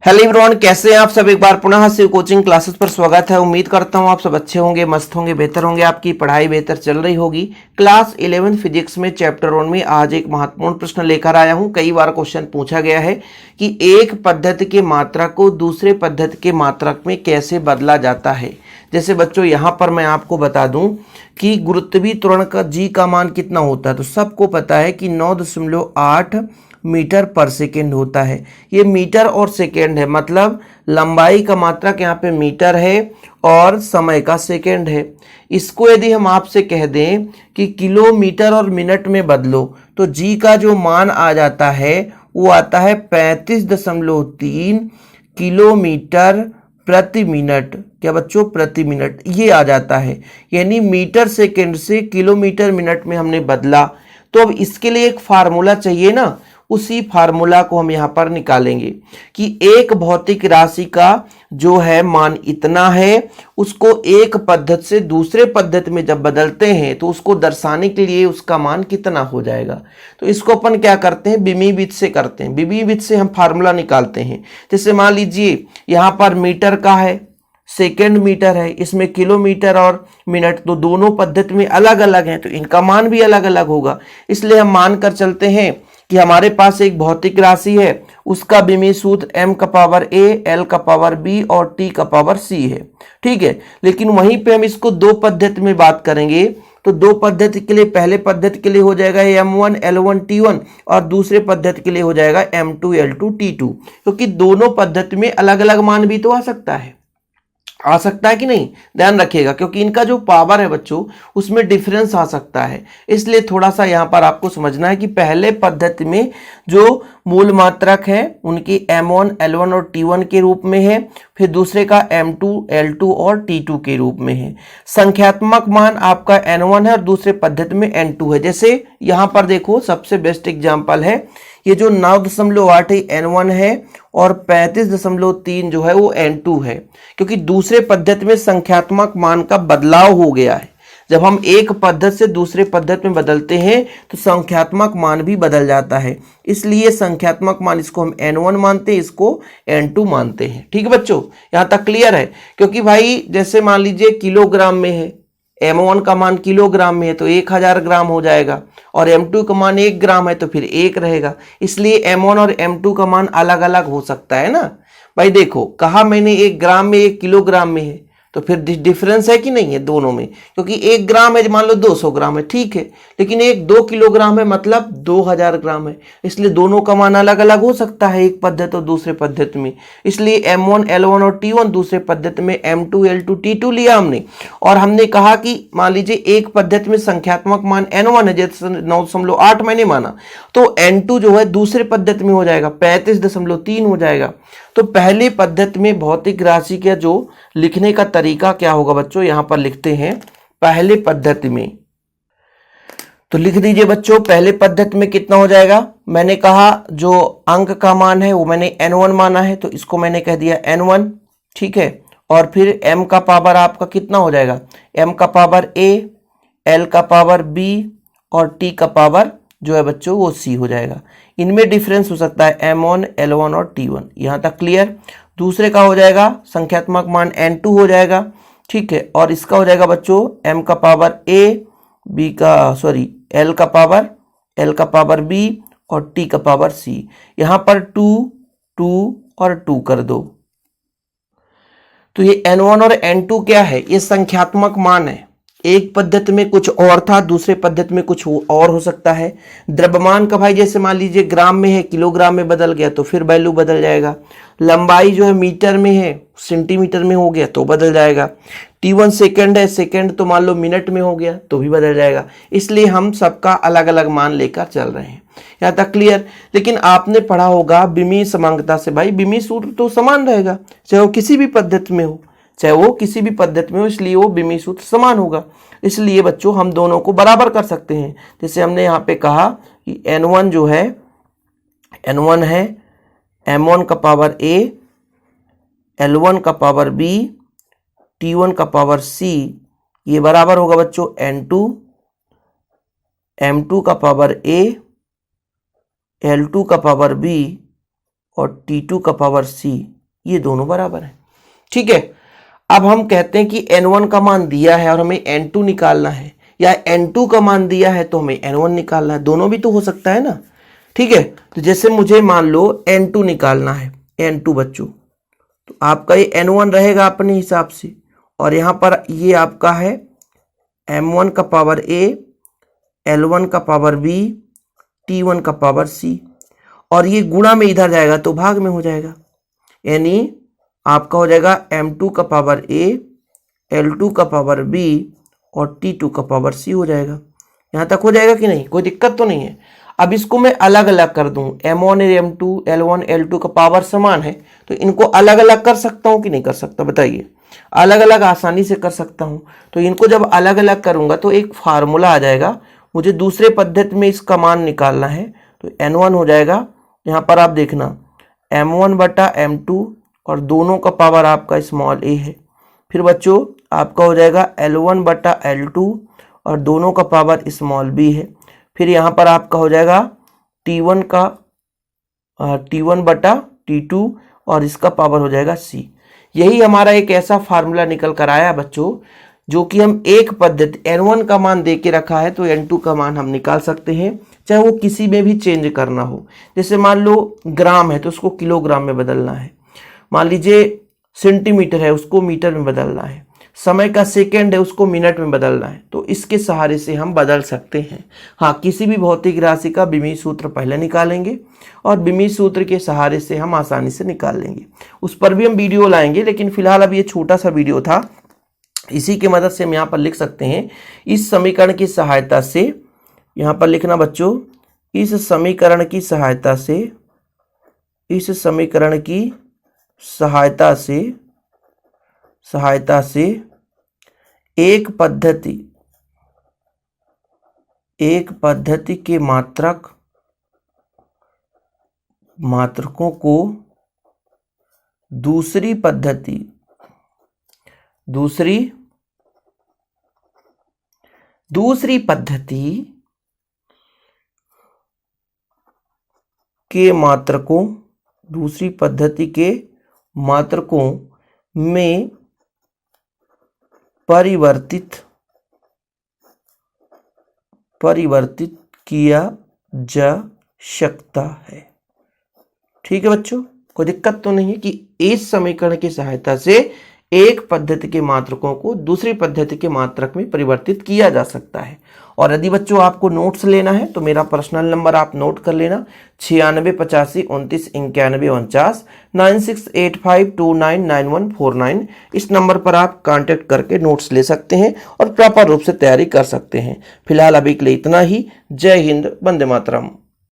Hello everyone, कैसे हैं आप सब। एक बार पुनः शिव कोचिंग क्लासेस पर स्वागत है। उम्मीद करता हूं आप सब अच्छे होंगे, मस्त होंगे, बेहतर होंगे, आपकी पढ़ाई बेहतर चल रही होगी। क्लास 11 फिजिक्स में चैप्टर 1 में आज एक महत्वपूर्ण प्रश्न लेकर आया हूं। कई बार क्वेश्चन पूछा गया है कि एक पद्धति के मात्रक को दूसरे पद्धति के मात्रक में कैसे बदला जाता है। जैसे बच्चों यहाँ पर मैं आपको बता दूं कि गुरुत्वीय त्वरण का जी का मान कितना होता है, तो सबको पता है कि 9.8 मीटर पर सेकेंड होता है। ये मीटर और सेकेंड है, मतलब लंबाई का मात्रक यहाँ पे मीटर है और समय का सेकेंड है। इसको यदि हम आपसे कह दें कि किलोमीटर और मिनट में बदलो तो जी का जो मान आ जाता है वो आता है 35.3 किलोमीटर प्रति मिनट। क्या बच्चों, प्रति मिनट ये आ जाता है। यानी मीटर सेकेंड से किलोमीटर मिनट में हमने बदला। तो अब इसके लिए एक फार्मूला चाहिए ना, उसी फार्मूला को हम यहाँ पर निकालेंगे कि एक भौतिक राशि का जो है मान इतना है, उसको एक पद्धति से दूसरे पद्धति में जब बदलते हैं तो उसको दर्शाने के लिए उसका मान कितना हो जाएगा। तो इसको अपन क्या करते हैं, विमीवित से करते हैं। विमीवित से हम फार्मूला निकालते हैं। जैसे मान लीजिए यहाँ पर मीटर का है, सेकेंड मीटर है, इसमें किलोमीटर और मिनट, तो दोनों पद्धति में अलग अलग हैं तो इनका मान भी अलग अलग होगा। इसलिए हम मानकर चलते हैं कि हमारे पास एक भौतिक राशि है, उसका विमीय सूत्र m का पावर a, l का पावर b और t का पावर c है। ठीक है, लेकिन वहीं पे हम इसको दो पद्धति में बात करेंगे तो दो पद्धति के लिए, पहले पद्धति के लिए हो जाएगा m1 l1 t1 और दूसरे पद्धति के लिए हो जाएगा m2 l2 t2, क्योंकि दोनों पद्धति में अलग अलग मान भी तो आ सकता है कि नहीं, ध्यान रखिएगा, क्योंकि इनका जो पावर है बच्चों उसमें डिफरेंस आ सकता है। इसलिए थोड़ा सा यहाँ पर आपको समझना है कि पहले पद्धति में जो मूल मात्रक है उनकी m1 l1 और t1 के रूप में है, फिर दूसरे का m2 l2 और t2 के रूप में है। संख्यात्मक मान आपका n1 है और दूसरे पद्धति में n2 है। जैसे यहाँ पर देखो, सबसे बेस्ट एग्जाम्पल है ये जो 9.8 है n1 है और 35.3 जो है वो n2 है, क्योंकि दूसरे पद्धति में संख्यात्मक मान का बदलाव हो गया है। जब हम एक पद्धति से दूसरे पद्धति में बदलते हैं तो संख्यात्मक मान भी बदल जाता है। इसलिए संख्यात्मक मान इसको हम n1 मानते हैं, इसको n2 मानते हैं। ठीक है बच्चों, यहाँ तक क्लियर है। क्योंकि भाई जैसे मान लीजिए किलोग्राम में है, m1 का मान किलोग्राम में है तो 1000 ग्राम हो जाएगा, और m2 का मान 1 ग्राम है तो फिर 1 रहेगा। इसलिए m1 और m2 का मान अलग अलग हो सकता है ना भाई। देखो, कहा मैंने 1 ग्राम में 1 किलोग्राम में है, तो फिर डिफरेंस है कि नहीं है दोनों में, क्योंकि 1 ग्राम है मान लो 200 ग्राम है, ठीक है, लेकिन एक 2 किलोग्राम है मतलब 2000 ग्राम है। इसलिए दोनों का मान अलग अलग हो सकता है एक पद्धति और दूसरे पद्धति में। इसलिए m1 l1 और t1 दूसरे पद्धति में m2 l2 t2 लिया हमने, और हमने कहा कि मान लीजिए एक पद्धति में संख्यात्मक मान n1 है, जैसे 9.8 मैंने माना, तो n2 जो है दूसरे पद्धति में हो जाएगा 35.3 हो जाएगा। तो पहली पद्धति में भौतिक राशि का जो लिखने का तरीका क्या होगा बच्चों, यहां पर लिखते हैं पहले पद्धति में। तो लिख दीजिए बच्चों, पहले पद्धति में कितना हो जाएगा। मैंने कहा जो अंक का मान है वो मैंने n1 माना है, तो इसको मैंने कह दिया n1, ठीक है। और फिर m का पावर आपका कितना हो जाएगा, m का पावर a, l का पावर b और t का पावर जो है बच्चों वो c हो जाएगा। इनमें डिफरेंस हो सकता है m1 l1 और t1। यहाँ तक क्लियर। दूसरे का हो जाएगा संख्यात्मक मान n2 हो जाएगा, ठीक है, और इसका हो जाएगा बच्चों m का पावर a, b का l का पावर b और t का पावर c। यहाँ पर 2 2 और 2 कर दो। तो ये n1 और n2 क्या है, ये संख्यात्मक मान है। एक पद्धति में कुछ और था, दूसरे पद्धति में कुछ और हो सकता है। द्रव्यमान का भाई जैसे मान लीजिए ग्राम में है, किलोग्राम में बदल गया तो फिर वैल्यू बदल जाएगा। लंबाई जो है मीटर में है, सेंटीमीटर में हो गया तो बदल जाएगा। t1 सेकंड है, सेकंड तो मान लो मिनट में हो गया तो भी बदल जाएगा। इसलिए हम सबका अलग अलग मान लेकर चल रहे हैं। यहाँ तक क्लियर। लेकिन आपने पढ़ा होगा विमीय समांगता से, भाई विमीय सूत्र तो समान रहेगा चाहे वो किसी भी पद्धति में हो, इसलिए वो विमीय सूत्र समान होगा। इसलिए बच्चों हम दोनों को बराबर कर सकते हैं। जैसे हमने यहाँ पे कहा कि n1 जो है, n1 है m1 का पावर a, l1 का पावर b, t1 का पावर c, ये बराबर होगा बच्चों n2 m2 का पावर a, l2 का पावर b और t2 का पावर c। ये दोनों बराबर है। ठीक है, अब हम कहते हैं कि n1 का मान दिया है और हमें n2 निकालना है, या n2 का मान दिया है तो हमें n1 निकालना है, दोनों भी तो हो सकता है ना। ठीक है, तो जैसे मुझे मान लो n2 निकालना है, n2 बच्चों, तो आपका ये n1 रहेगा अपने हिसाब से, और यहाँ पर ये आपका है m1 का पावर a, l1 का पावर b, t1 का पावर c, और ये गुणा में इधर जाएगा तो भाग में हो जाएगा, यानी आपका हो जाएगा m2 का पावर a, l2 का पावर b और t2 का पावर c हो जाएगा। यहाँ तक हो जाएगा कि नहीं, कोई दिक्कत तो नहीं है। अब इसको मैं अलग अलग कर दूं, m1 और m2, l1 l2 का पावर समान है, तो इनको अलग अलग कर सकता हूं कि नहीं कर सकता, बताइए। अलग अलग आसानी से कर सकता हूं। तो इनको जब अलग अलग करूंगा तो एक फार्मूला आ जाएगा, मुझे दूसरे पद्धति में इसका मान निकालना है, तो n1 हो जाएगा, यहाँ पर आप देखना m1 बटा m2 और दोनों का पावर आपका स्मॉल a है। फिर बच्चों आपका हो जाएगा l1 बटा l2 और दोनों का पावर स्मॉल b है। फिर यहाँ पर आपका हो जाएगा t1 बटा t2 और इसका पावर हो जाएगा c। यही हमारा एक ऐसा फार्मूला निकल कर आया बच्चों, जो कि हम एक पद्धति n1 का मान दे के रखा है तो n2 का मान हम निकाल सकते हैं, चाहे वो किसी में भी चेंज करना हो। जैसे मान लो ग्राम है तो उसको किलोग्राम में बदलना है, मान लीजिए सेंटीमीटर है उसको मीटर में बदलना है, समय का सेकंड है उसको मिनट में बदलना है, तो इसके सहारे से हम बदल सकते हैं। हाँ, किसी भी भौतिक राशि का बीमीय सूत्र पहले निकालेंगे और बीमीय सूत्र के सहारे से हम आसानी से निकाल लेंगे, उस पर भी हम वीडियो लाएंगे। लेकिन फिलहाल अब ये छोटा सा वीडियो था, इसी की मदद से हम यहाँ पर लिख सकते हैं, इस समीकरण की सहायता से, यहाँ पर लिखना बच्चों, इस समीकरण की सहायता से, इस समीकरण की सहायता से एक पद्धति के मात्रकों को दूसरी पद्धति के मात्रकों में परिवर्तित किया जा सकता है। ठीक है बच्चों, कोई दिक्कत तो नहीं है कि इस समीकरण की सहायता से एक पद्धति के मात्रकों को दूसरी पद्धति के मात्रक में परिवर्तित किया जा सकता है। और यदि बच्चों आपको नोट्स लेना है तो मेरा पर्सनल नंबर आप नोट कर लेना, 9685299149, 9685299149। इस नंबर पर आप कांटेक्ट करके नोट्स ले सकते हैं और प्रॉपर रूप से तैयारी कर सकते हैं। फिलहाल अभी के लिए इतना ही। जय हिंद, वंदे मातरम।